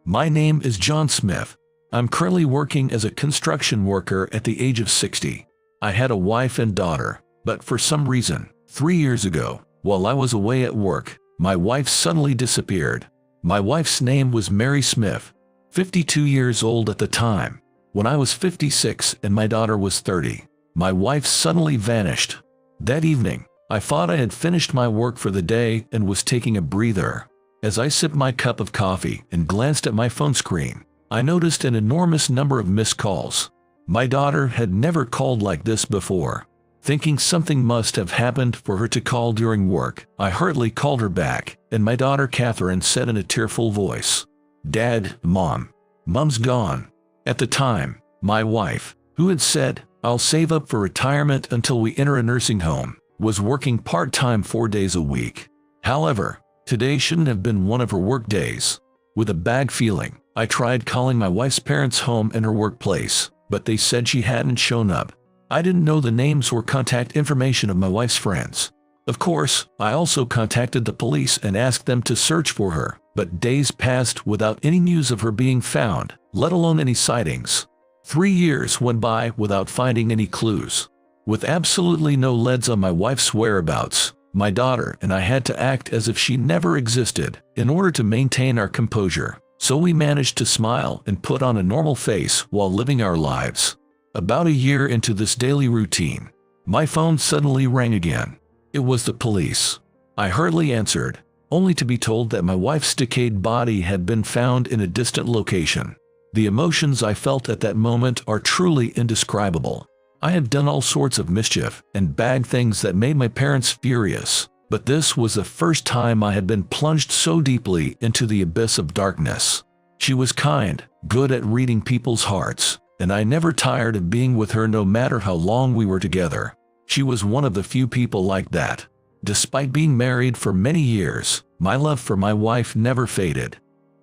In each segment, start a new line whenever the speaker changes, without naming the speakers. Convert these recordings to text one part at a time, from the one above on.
My name is John Smith. I'm currently working as a construction worker at the age of 60. I had a wife and daughter, but for some reason, 3 years ago, while I was away at work, my wife suddenly disappeared. My wife's name was Mary Smith, 52 years old at the time. When I was 56 and my daughter was 30, my wife suddenly vanished. That evening, I thought I had finished my work for the day and was taking a breather. As I sipped my cup of coffee and glanced at my phone screen, I noticed an enormous number of missed calls. My daughter had never called like this before. Thinking something must have happened for her to call during work, I hurriedly called her back, and my daughter Catherine said in a tearful voice, "Dad, Mom's gone." At the time, my wife, who had said, "I'll save up for retirement until we enter a nursing home," was working part-time 4 days a week. However, today shouldn't have been one of her work days. With a bad feeling, I tried calling my wife's parents' home and her workplace, but they said she hadn't shown up. I didn't know the names or contact information of my wife's friends. Of course, I also contacted the police and asked them to search for her, but days passed without any news of her being found, let alone any sightings. 3 years went by without finding any clues. With absolutely no leads on my wife's whereabouts, my daughter and I had to act as if she never existed in order to maintain our composure. So we managed to smile and put on a normal face while living our lives. About a year into this daily routine, my phone suddenly rang again. It was the police. I hurriedly answered, only to be told that my wife's decayed body had been found in a distant location. The emotions I felt at that moment are truly indescribable. I have done all sorts of mischief and bad things that made my parents furious, but this was the first time I had been plunged so deeply into the abyss of darkness. She was kind, good at reading people's hearts, and I never tired of being with her no matter how long we were together. She was one of the few people like that. Despite being married for many years, my love for my wife never faded.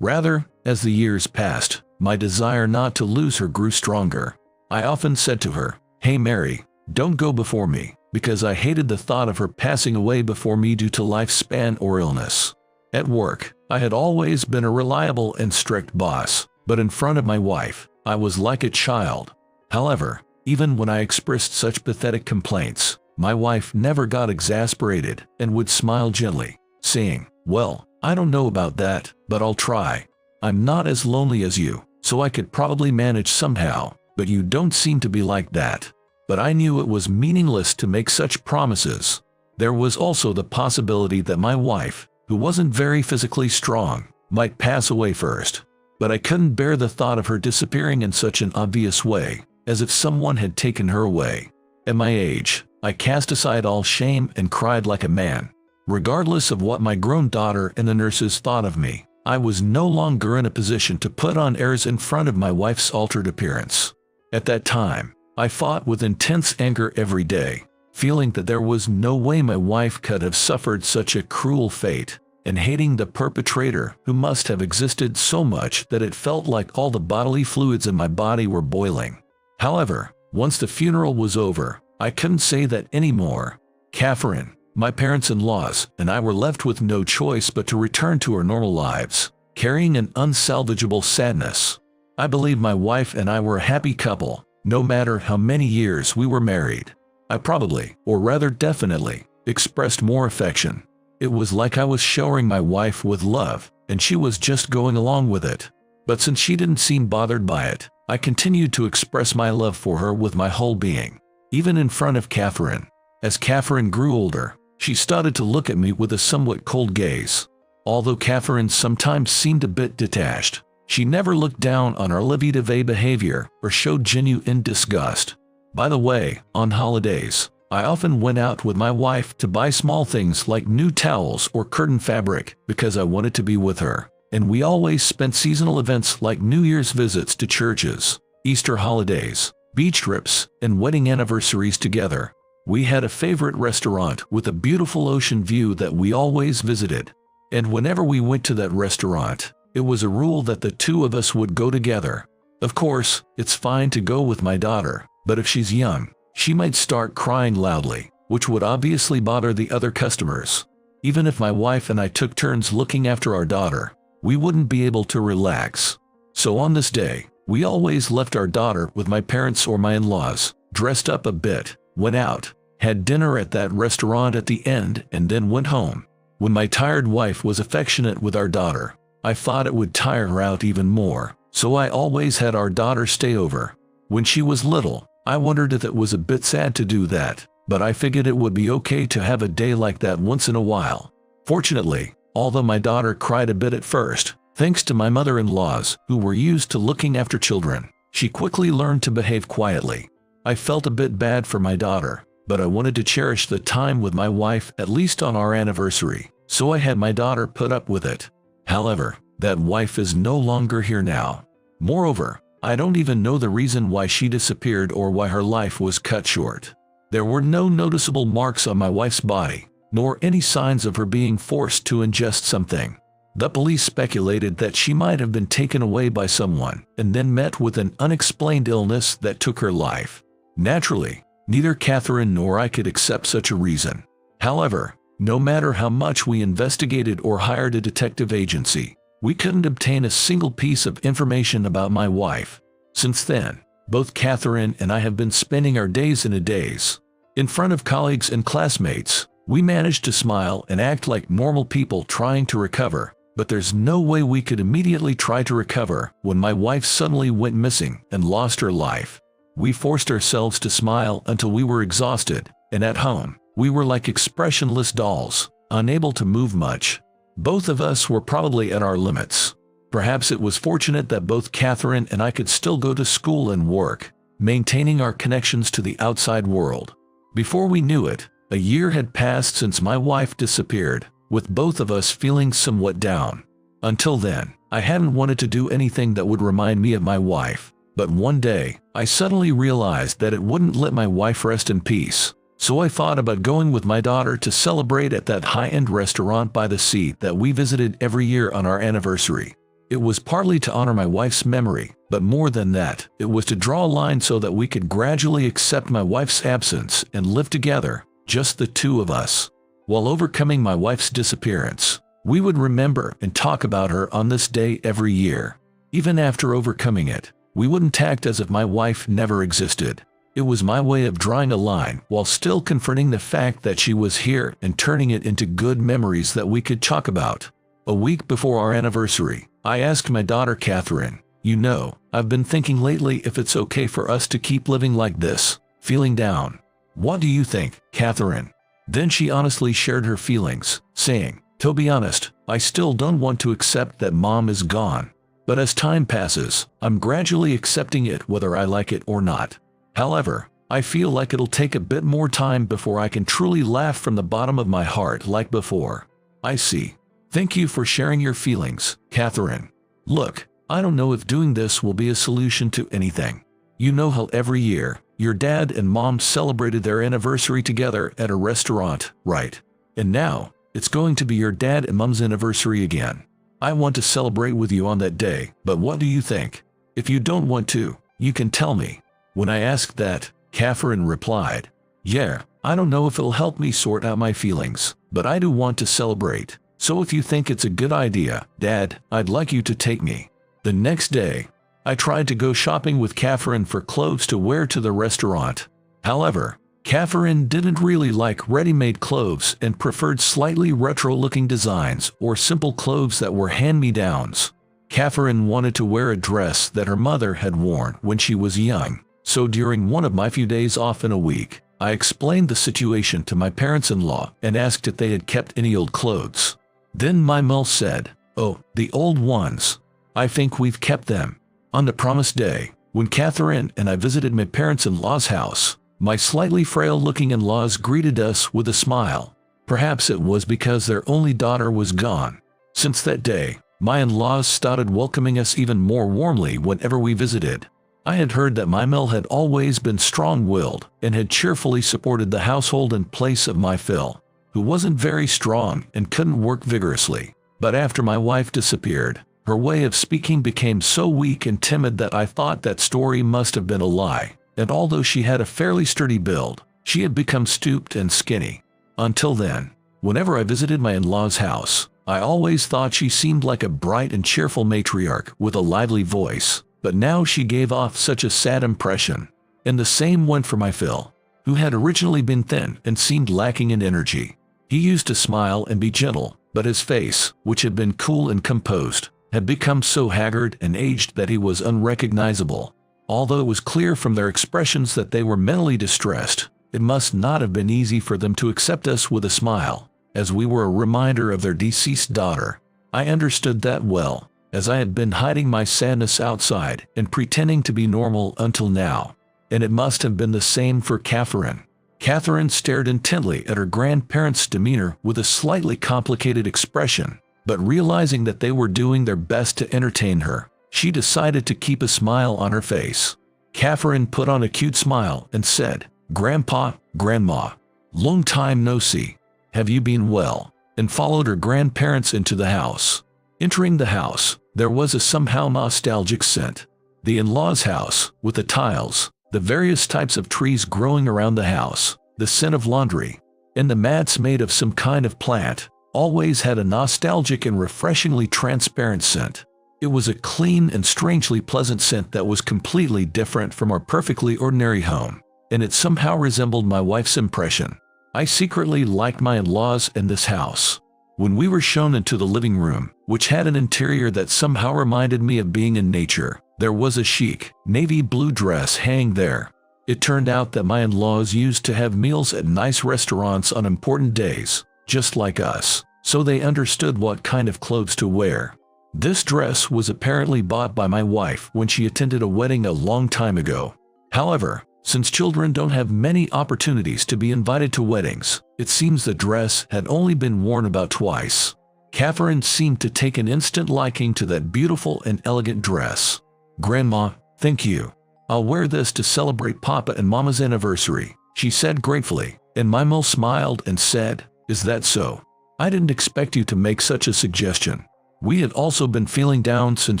Rather, as the years passed, my desire not to lose her grew stronger. I often said to her, "Hey Mary, don't go before me," because I hated the thought of her passing away before me due to lifespan or illness. At work, I had always been a reliable and strict boss, but in front of my wife, I was like a child. However, even when I expressed such pathetic complaints, my wife never got exasperated and would smile gently, saying, "Well, I don't know about that, but I'll try. I'm not as lonely as you, so I could probably manage somehow, but you don't seem to be like that." But I knew it was meaningless to make such promises. There was also the possibility that my wife, who wasn't very physically strong, might pass away first. But I couldn't bear the thought of her disappearing in such an obvious way, as if someone had taken her away. At my age, I cast aside all shame and cried like a man. Regardless of what my grown daughter and the nurses thought of me, I was no longer in a position to put on airs in front of my wife's altered appearance. At that time, I fought with intense anger every day, feeling that there was no way my wife could have suffered such a cruel fate, and hating the perpetrator who must have existed so much that it felt like all the bodily fluids in my body were boiling. However, once the funeral was over, I couldn't say that anymore. Catherine, my parents-in-laws, and I were left with no choice but to return to our normal lives, carrying an unsalvageable sadness. I believe my wife and I were a happy couple, no matter how many years we were married. I probably, or rather definitely, expressed more affection. It was like I was showering my wife with love, and she was just going along with it. But since she didn't seem bothered by it, I continued to express my love for her with my whole being, even in front of Catherine. As Catherine grew older, she started to look at me with a somewhat cold gaze. Although Catherine sometimes seemed a bit detached, she never looked down on our lovey-dovey behavior or showed genuine disgust. By the way, on holidays, I often went out with my wife to buy small things like new towels or curtain fabric because I wanted to be with her, and we always spent seasonal events like New Year's visits to churches, Easter holidays, beach trips, and wedding anniversaries together. We had a favorite restaurant with a beautiful ocean view that we always visited, and whenever we went to that restaurant, it was a rule that the two of us would go together. Of course, it's fine to go with my daughter, but if she's young, she might start crying loudly, which would obviously bother the other customers. Even if my wife and I took turns looking after our daughter, we wouldn't be able to relax. So on this day, we always left our daughter with my parents or my in-laws, dressed up a bit, went out, had dinner at that restaurant at the end, and then went home. When my tired wife was affectionate with our daughter, I thought it would tire her out even more, so I always had our daughter stay over. When she was little, I wondered if it was a bit sad to do that, but I figured it would be okay to have a day like that once in a while. Fortunately, although my daughter cried a bit at first, thanks to my mother-in-laws who were used to looking after children, she quickly learned to behave quietly. I felt a bit bad for my daughter, but I wanted to cherish the time with my wife at least on our anniversary, so I had my daughter put up with it. However, that wife is no longer here now. Moreover, I don't even know the reason why she disappeared or why her life was cut short. There were no noticeable marks on my wife's body, nor any signs of her being forced to ingest something. The police speculated that she might have been taken away by someone and then met with an unexplained illness that took her life. Naturally, neither Catherine nor I could accept such a reason. However, no matter how much we investigated or hired a detective agency, we couldn't obtain a single piece of information about my wife. Since then, both Catherine and I have been spending our days in a daze. In front of colleagues and classmates, we managed to smile and act like normal people trying to recover, but there's no way we could immediately try to recover when my wife suddenly went missing and lost her life. We forced ourselves to smile until we were exhausted, and at home, we were like expressionless dolls, unable to move much. Both of us were probably at our limits. Perhaps it was fortunate that both Catherine and I could still go to school and work, maintaining our connections to the outside world. Before we knew it, a year had passed since my wife disappeared, with both of us feeling somewhat down. Until then, I hadn't wanted to do anything that would remind me of my wife, but one day, I suddenly realized that it wouldn't let my wife rest in peace. So I thought about going with my daughter to celebrate at that high-end restaurant by the sea that we visited every year on our anniversary. It was partly to honor my wife's memory, but more than that, it was to draw a line so that we could gradually accept my wife's absence and live together, just the two of us. While overcoming my wife's disappearance, we would remember and talk about her on this day every year. Even after overcoming it, we wouldn't act as if my wife never existed. It was my way of drawing a line while still confronting the fact that she was here and turning it into good memories that we could talk about. A week before our anniversary, I asked my daughter Catherine, "You know, I've been thinking lately if it's okay for us to keep living like this, feeling down. What do you think, Catherine?" Then she honestly shared her feelings, saying, "To be honest, I still don't want to accept that Mom is gone. But as time passes, I'm gradually accepting it whether I like it or not. However, I feel like it'll take a bit more time before I can truly laugh from the bottom of my heart like before." I see. Thank you for sharing your feelings, Catherine. Look, I don't know if doing this will be a solution to anything. You know how every year, your dad and mom celebrated their anniversary together at a restaurant, right? And now, it's going to be your dad and mom's anniversary again. I want to celebrate with you on that day, but what do you think? If you don't want to, you can tell me. When I asked that, Catherine replied, "Yeah, I don't know if it'll help me sort out my feelings, but I do want to celebrate. So if you think it's a good idea, Dad, I'd like you to take me." The next day, I tried to go shopping with Catherine for clothes to wear to the restaurant. However, Catherine didn't really like ready-made clothes and preferred slightly retro-looking designs or simple clothes that were hand-me-downs. Catherine wanted to wear a dress that her mother had worn when she was young. So during one of my few days off in a week, I explained the situation to my parents-in-law and asked if they had kept any old clothes. Then my mom said, "Oh, the old ones. I think we've kept them." On the promised day, when Catherine and I visited my parents-in-law's house, my slightly frail-looking in-laws greeted us with a smile. Perhaps it was because their only daughter was gone. Since that day, my in-laws started welcoming us even more warmly whenever we visited. I had heard that my Mel had always been strong-willed and had cheerfully supported the household in place of my Phil, who wasn't very strong and couldn't work vigorously. But after my wife disappeared, her way of speaking became so weak and timid that I thought that story must have been a lie, and although she had a fairly sturdy build, she had become stooped and skinny. Until then, whenever I visited my in-laws' house, I always thought she seemed like a bright and cheerful matriarch with a lively voice, but now she gave off such a sad impression. And the same went for my Phil, who had originally been thin and seemed lacking in energy. He used to smile and be gentle, but his face, which had been cool and composed, had become so haggard and aged that he was unrecognizable. Although it was clear from their expressions that they were mentally distressed, it must not have been easy for them to accept us with a smile, as we were a reminder of their deceased daughter. I understood that well, as I had been hiding my sadness outside and pretending to be normal until now. And it must have been the same for Catherine. Catherine stared intently at her grandparents' demeanor with a slightly complicated expression, but realizing that they were doing their best to entertain her, she decided to keep a smile on her face. Catherine put on a cute smile and said, "Grandpa, Grandma, long time no see. Have you been well?" and followed her grandparents into the house. Entering the house, there was a somehow nostalgic scent. The in-laws' house, with the tiles, the various types of trees growing around the house, the scent of laundry, and the mats made of some kind of plant, always had a nostalgic and refreshingly transparent scent. It was a clean and strangely pleasant scent that was completely different from our perfectly ordinary home, and it somehow resembled my wife's impression. I secretly liked my in-laws and this house. When we were shown into the living room, which had an interior that somehow reminded me of being in nature, there was a chic, navy blue dress hanging there. It turned out that my in-laws used to have meals at nice restaurants on important days, just like us, so they understood what kind of clothes to wear. This dress was apparently bought by my wife when she attended a wedding a long time ago. However, since children don't have many opportunities to be invited to weddings, it seems the dress had only been worn about twice. Catherine seemed to take an instant liking to that beautiful and elegant dress. "Grandma, thank you. I'll wear this to celebrate Papa and Mama's anniversary," she said gratefully, and Mimo smiled and said, "Is that so? I didn't expect you to make such a suggestion." We had also been feeling down since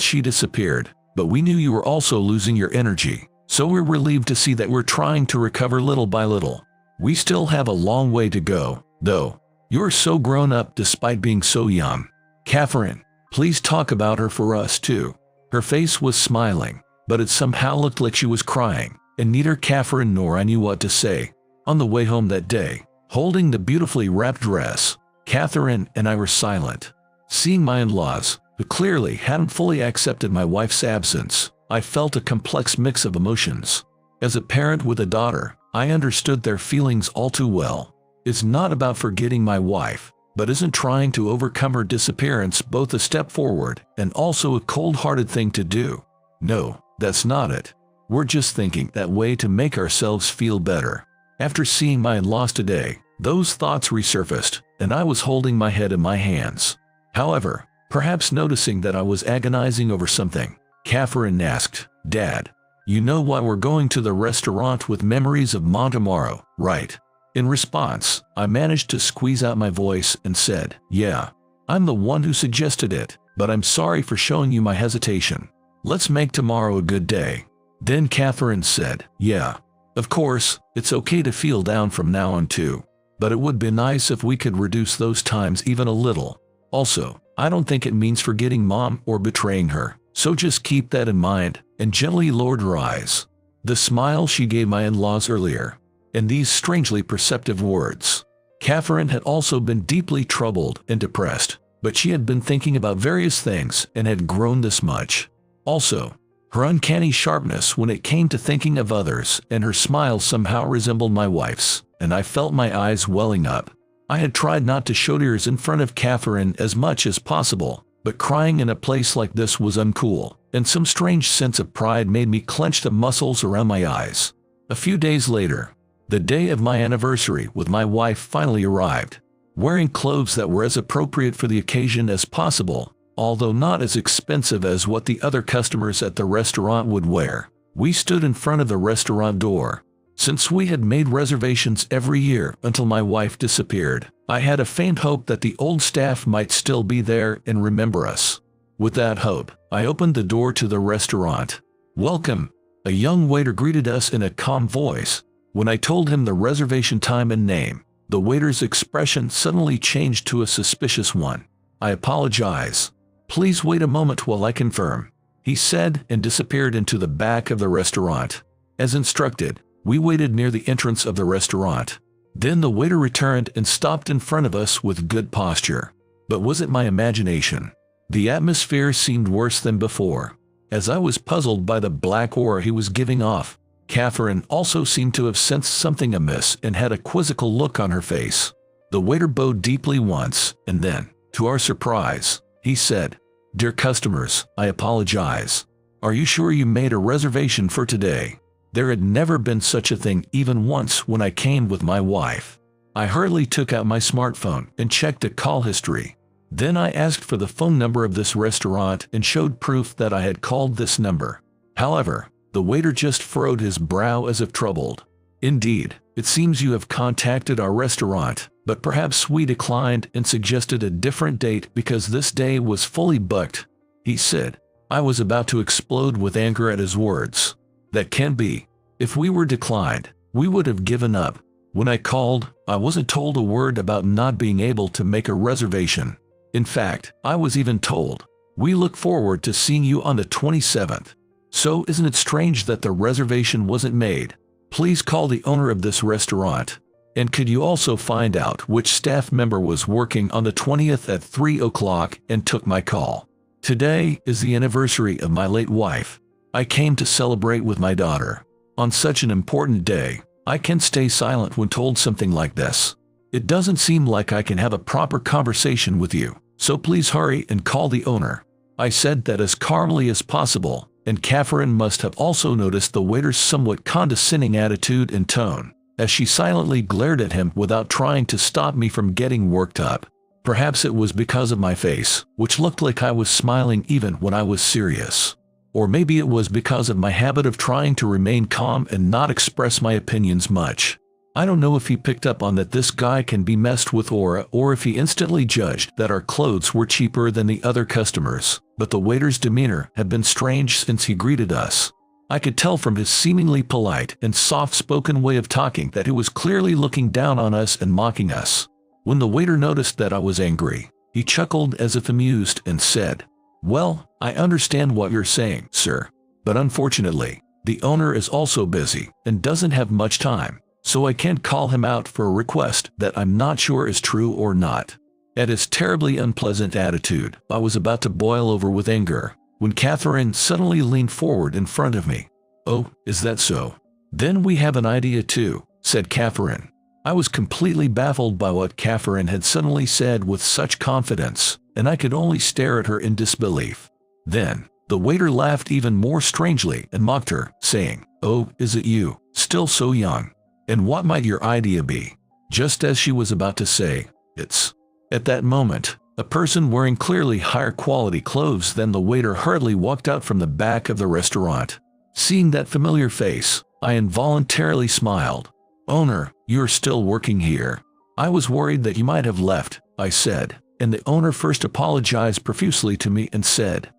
she disappeared, but we knew you were also losing your energy, so we're relieved to see that we're trying to recover little by little. We still have a long way to go, though. You're so grown up despite being so young. Catherine, please talk about her for us too. Her face was smiling, but it somehow looked like she was crying, and neither Catherine nor I knew what to say. On the way home that day, holding the beautifully wrapped dress, Catherine and I were silent. Seeing my in-laws, who clearly hadn't fully accepted my wife's absence, I felt a complex mix of emotions. As a parent with a daughter, I understood their feelings all too well. It's not about forgetting my wife, but isn't trying to overcome her disappearance both a step forward and also a cold-hearted thing to do? No, that's not it. We're just thinking that way to make ourselves feel better. After seeing my in-laws today, those thoughts resurfaced, and I was holding my head in my hands. However, perhaps noticing that I was agonizing over something, Catherine asked, "Dad, you know why we're going to the restaurant with memories of Mom tomorrow, right?" In response, I managed to squeeze out my voice and said, "Yeah, I'm the one who suggested it, but I'm sorry for showing you my hesitation. Let's make tomorrow a good day." Then Catherine said, "Yeah, of course, it's okay to feel down from now on too, but it would be nice if we could reduce those times even a little. Also, I don't think it means forgetting Mom or betraying her, so just keep that in mind," and gently lowered her eyes. The smile she gave my in-laws earlier, and these strangely perceptive words. Catherine had also been deeply troubled and depressed, but she had been thinking about various things and had grown this much. Also, her uncanny sharpness when it came to thinking of others and her smile somehow resembled my wife's, and I felt my eyes welling up. I had tried not to show tears in front of Catherine as much as possible, but crying in a place like this was uncool, and some strange sense of pride made me clench the muscles around my eyes. A few days later, the day of my anniversary with my wife finally arrived. Wearing clothes that were as appropriate for the occasion as possible, although not as expensive as what the other customers at the restaurant would wear, we stood in front of the restaurant door. Since we had made reservations every year until my wife disappeared, I had a faint hope that the old staff might still be there and remember us. With that hope, I opened the door to the restaurant. "Welcome," a young waiter greeted us in a calm voice. When I told him the reservation time and name, the waiter's expression suddenly changed to a suspicious one. I apologize. Please wait a moment while I confirm, he said and disappeared into the back of the restaurant. As instructed, we waited near the entrance of the restaurant. Then the waiter returned and stopped in front of us with good posture. But was it my imagination? The atmosphere seemed worse than before. As I was puzzled by the black aura he was giving off, Catherine also seemed to have sensed something amiss and had a quizzical look on her face. The waiter bowed deeply once, and then, to our surprise, he said, "Dear customers, I apologize. Are you sure you made a reservation for today?" There had never been such a thing even once when I came with my wife. I hurriedly took out my smartphone and checked the call history. Then I asked for the phone number of this restaurant and showed proof that I had called this number. However, the waiter just furrowed his brow as if troubled. "Indeed, it seems you have contacted our restaurant, but perhaps we declined and suggested a different date because this day was fully booked," he said. I was about to explode with anger at his words. That can't be. If we were declined, we would have given up. When I called, I wasn't told a word about not being able to make a reservation. In fact, I was even told, "We look forward to seeing you on the 27th. So isn't it strange that the reservation wasn't made? Please call the owner of this restaurant. And could you also find out which staff member was working on the 20th at 3 o'clock and took my call? Today is the anniversary of my late wife. I came to celebrate with my daughter. On such an important day, I can't stay silent when told something like this. It doesn't seem like I can have a proper conversation with you, so please hurry and call the owner." I said that as calmly as possible, and Catherine must have also noticed the waiter's somewhat condescending attitude and tone, as she silently glared at him without trying to stop me from getting worked up. Perhaps it was because of my face, which looked like I was smiling even when I was serious. Or maybe it was because of my habit of trying to remain calm and not express my opinions much. I don't know if he picked up on that this guy can be messed with aura or if he instantly judged that our clothes were cheaper than the other customers, but the waiter's demeanor had been strange since he greeted us. I could tell from his seemingly polite and soft-spoken way of talking that he was clearly looking down on us and mocking us. When the waiter noticed that I was angry, he chuckled as if amused and said, "Well, I understand what you're saying, sir, but unfortunately, the owner is also busy and doesn't have much time, so I can't call him out for a request that I'm not sure is true or not." At his terribly unpleasant attitude, I was about to boil over with anger, when Catherine suddenly leaned forward in front of me. "Oh, is that so? Then we have an idea too," said Catherine. I was completely baffled by what Catherine had suddenly said with such confidence, and I could only stare at her in disbelief. Then, the waiter laughed even more strangely and mocked her, saying, "Oh, is it you? Still so young? And what might your idea be?" Just as she was about to say, "It's..." At that moment, a person wearing clearly higher quality clothes than the waiter hurriedly walked out from the back of the restaurant. Seeing that familiar face, I involuntarily smiled. "Owner, you're still working here. I was worried that you might have left," I said, and the owner first apologized profusely to me and said,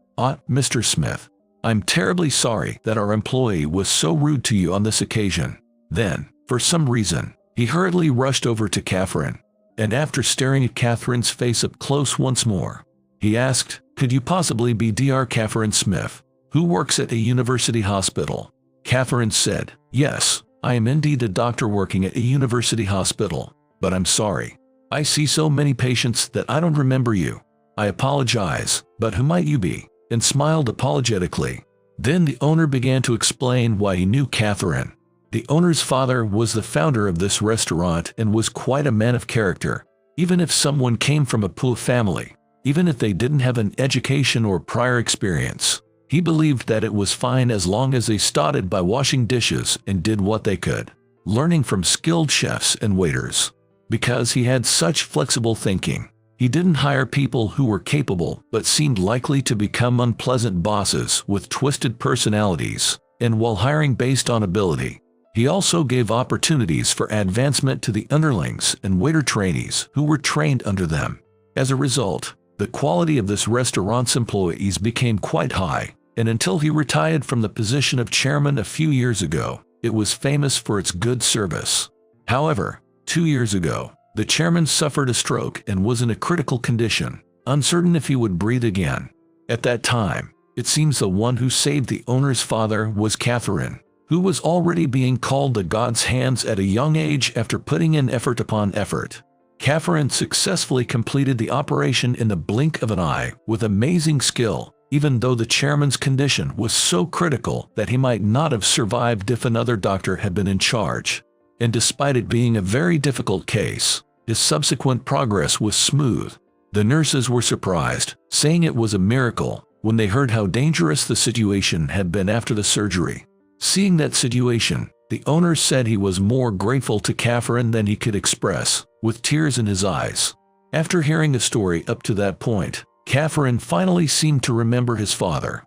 Mr. Smith, I'm terribly sorry that our employee was so rude to you on this occasion." Then, for some reason, he hurriedly rushed over to Catherine, and after staring at Catherine's face up close once more, he asked, "Could you possibly be Dr. Catherine Smith, who works at a university hospital?" Catherine said, "Yes, I am indeed a doctor working at a university hospital, but I'm sorry. I see so many patients that I don't remember you. I apologize, but who might you be?" and smiled apologetically. Then the owner began to explain why he knew Catherine. The owner's father was the founder of this restaurant and was quite a man of character. Even if someone came from a poor family, even if they didn't have an education or prior experience, he believed that it was fine as long as they started by washing dishes and did what they could, learning from skilled chefs and waiters. Because he had such flexible thinking, he didn't hire people who were capable but seemed likely to become unpleasant bosses with twisted personalities, and while hiring based on ability, he also gave opportunities for advancement to the underlings and waiter trainees who were trained under them. As a result, the quality of this restaurant's employees became quite high, and until he retired from the position of chairman a few years ago, it was famous for its good service. However, 2 years ago, the chairman suffered a stroke and was in a critical condition. uncertain if he would breathe again. At that time, it seems the one who saved the owner's father was Catherine, who was already being called to God's hands at a young age after putting in effort upon effort. Catherine successfully completed the operation in the blink of an eye with amazing skill, even though the chairman's condition was so critical that he might not have survived if another doctor had been in charge. And despite it being a very difficult case, his subsequent progress was smooth. The nurses were surprised, saying it was a miracle, when they heard how dangerous the situation had been after the surgery. Seeing that situation, the owner said he was more grateful to Catherine than he could express, with tears in his eyes. After hearing the story up to that point, Catherine finally seemed to remember his father.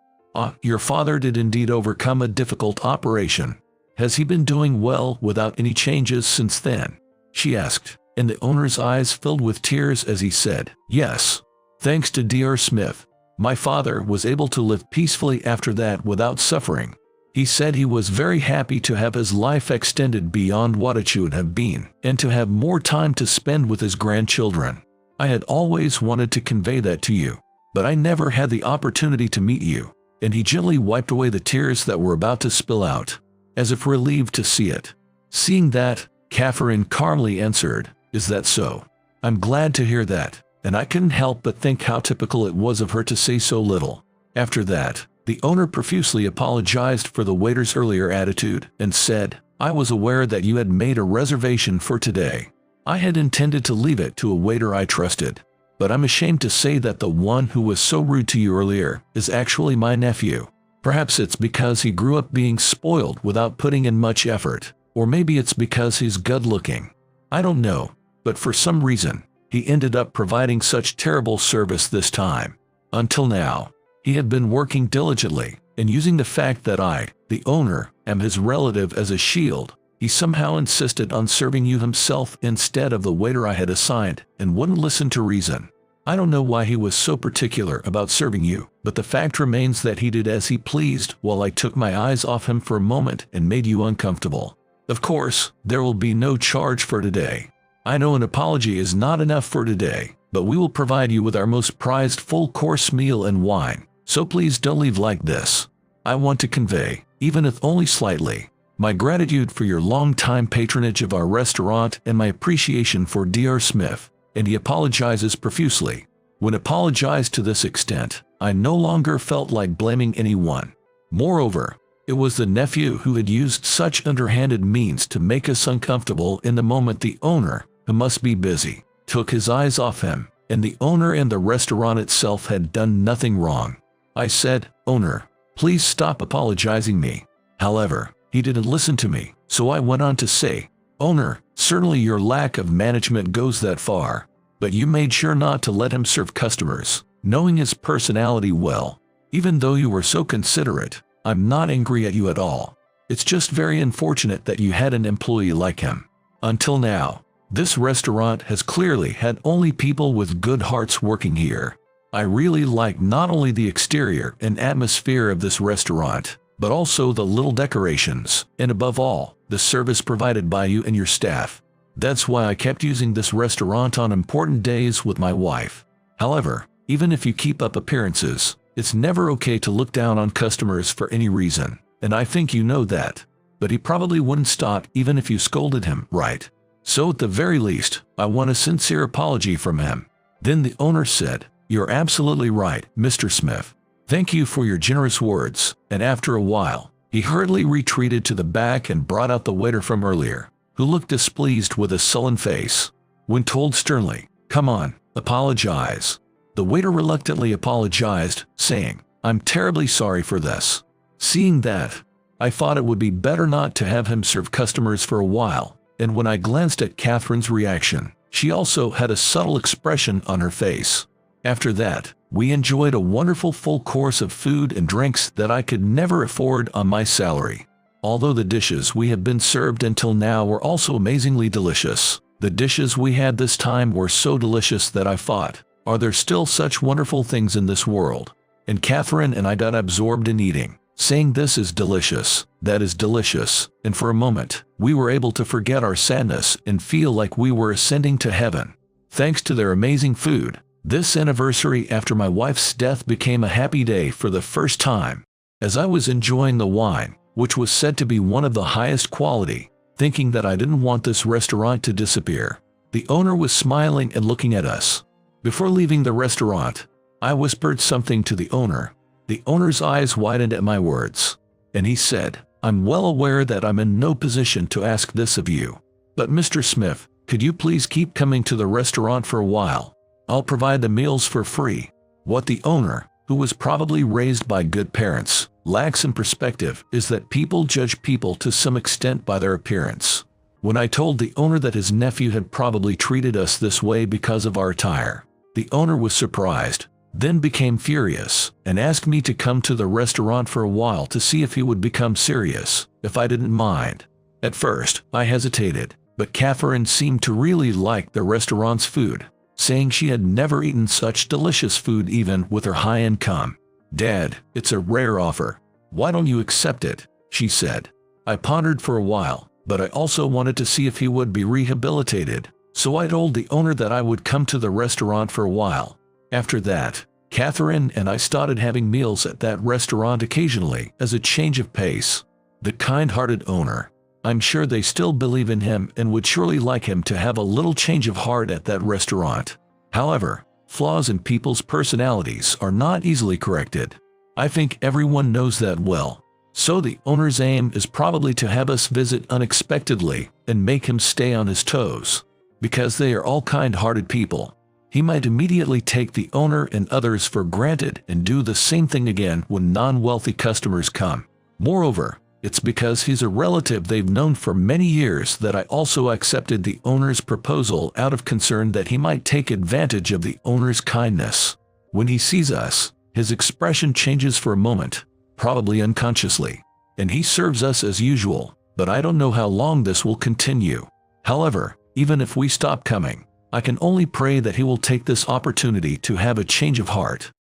Your father did indeed overcome a difficult operation. Has he been doing well without any changes since then? She asked, and the owner's eyes filled with tears as he said, yes. Thanks to Dr. Smith, my father was able to live peacefully after that without suffering. He said he was very happy to have his life extended beyond what it should have been, and to have more time to spend with his grandchildren. I had always wanted to convey that to you, but I never had the opportunity to meet you. And he gently wiped away the tears that were about to spill out, as if relieved to see it. Seeing that, Catherine calmly answered, is that so? I'm glad to hear that, and I couldn't help but think how typical it was of her to say so little. After that, the owner profusely apologized for the waiter's earlier attitude and said, I was aware that you had made a reservation for today. I had intended to leave it to a waiter I trusted, but I'm ashamed to say that the one who was so rude to you earlier is actually my nephew. Perhaps it's because he grew up being spoiled without putting in much effort, or maybe it's because he's good-looking. I don't know, but for some reason, he ended up providing such terrible service this time. Until now, he had been working diligently, and using the fact that I, the owner, am his relative as a shield. He somehow insisted on serving you himself instead of the waiter I had assigned, and wouldn't listen to reason. I don't know why he was so particular about serving you, but the fact remains that he did as he pleased while I took my eyes off him for a moment and made you uncomfortable. Of course, there will be no charge for today. I know an apology is not enough for today, but we will provide you with our most prized full-course meal and wine, so please don't leave like this. I want to convey, even if only slightly, my gratitude for your long-time patronage of our restaurant and my appreciation for Dr. Smith, and he apologizes profusely. When apologized to this extent, I no longer felt like blaming anyone. Moreover, it was the nephew who had used such underhanded means to make us uncomfortable in the moment. The owner, who must be busy, took his eyes off him, and the owner and the restaurant itself had done nothing wrong. I said, Owner, please stop apologizing me. However, he didn't listen to me, so I went on to say, Owner, certainly your lack of management goes that far, but you made sure not to let him serve customers, knowing his personality well. Even though you were so considerate, I'm not angry at you at all. It's just very unfortunate that you had an employee like him. Until now, this restaurant has clearly had only people with good hearts working here. I really like not only the exterior and atmosphere of this restaurant, but also the little decorations, and above all, the service provided by you and your staff. That's why I kept using this restaurant on important days with my wife. However, even if you keep up appearances, it's never okay to look down on customers for any reason, and I think you know that. But he probably wouldn't stop even if you scolded him, right? So at the very least, I want a sincere apology from him. Then the owner said, You're absolutely right, Mr. Smith. Thank you for your generous words, and after a while, he hurriedly retreated to the back and brought out the waiter from earlier, who looked displeased with a sullen face. When told sternly, Come on, apologize, the waiter reluctantly apologized, saying, I'm terribly sorry for this. Seeing that, I thought it would be better not to have him serve customers for a while, and when I glanced at Catherine's reaction, she also had a subtle expression on her face. After that, we enjoyed a wonderful full course of food and drinks that I could never afford on my salary. Although the dishes we have been served until now were also amazingly delicious, the dishes we had this time were so delicious that I thought, are there still such wonderful things in this world? And Catherine and I got absorbed in eating, saying this is delicious, that is delicious, and for a moment, we were able to forget our sadness and feel like we were ascending to heaven. Thanks to their amazing food, This anniversary after my wife's death became a happy day for the first time. As I was enjoying the wine, which was said to be one of the highest quality, thinking that I didn't want this restaurant to disappear, the owner was smiling and looking at us. Before leaving the restaurant, I whispered something to the owner. The owner's eyes widened at my words, and he said, "I'm well aware that I'm in no position to ask this of you. But Mr. Smith, could you please keep coming to the restaurant for a while? I'll provide the meals for free." What the owner, who was probably raised by good parents, lacks in perspective is that people judge people to some extent by their appearance. When I told the owner that his nephew had probably treated us this way because of our attire, the owner was surprised, then became furious, and asked me to come to the restaurant for a while to see if he would become serious, if I didn't mind. At first, I hesitated, but Catherine seemed to really like the restaurant's food, saying she had never eaten such delicious food even with her high income. "Dad, it's a rare offer. Why don't you accept it?" she said. I pondered for a while, but I also wanted to see if he would be rehabilitated, so I told the owner that I would come to the restaurant for a while. After that, Catherine and I started having meals at that restaurant occasionally as a change of pace. The kind-hearted owner, I'm sure they still believe in him and would surely like him to have a little change of heart at that restaurant. However, flaws in people's personalities are not easily corrected. I think everyone knows that well. So the owner's aim is probably to have us visit unexpectedly and make him stay on his toes. Because they are all kind-hearted people, he might immediately take the owner and others for granted and do the same thing again when non-wealthy customers come. Moreover, it's because he's a relative they've known for many years that I also accepted the owner's proposal out of concern that he might take advantage of the owner's kindness. When he sees us, his expression changes for a moment, probably unconsciously, and he serves us as usual, but I don't know how long this will continue. However, even if we stop coming, I can only pray that he will take this opportunity to have a change of heart.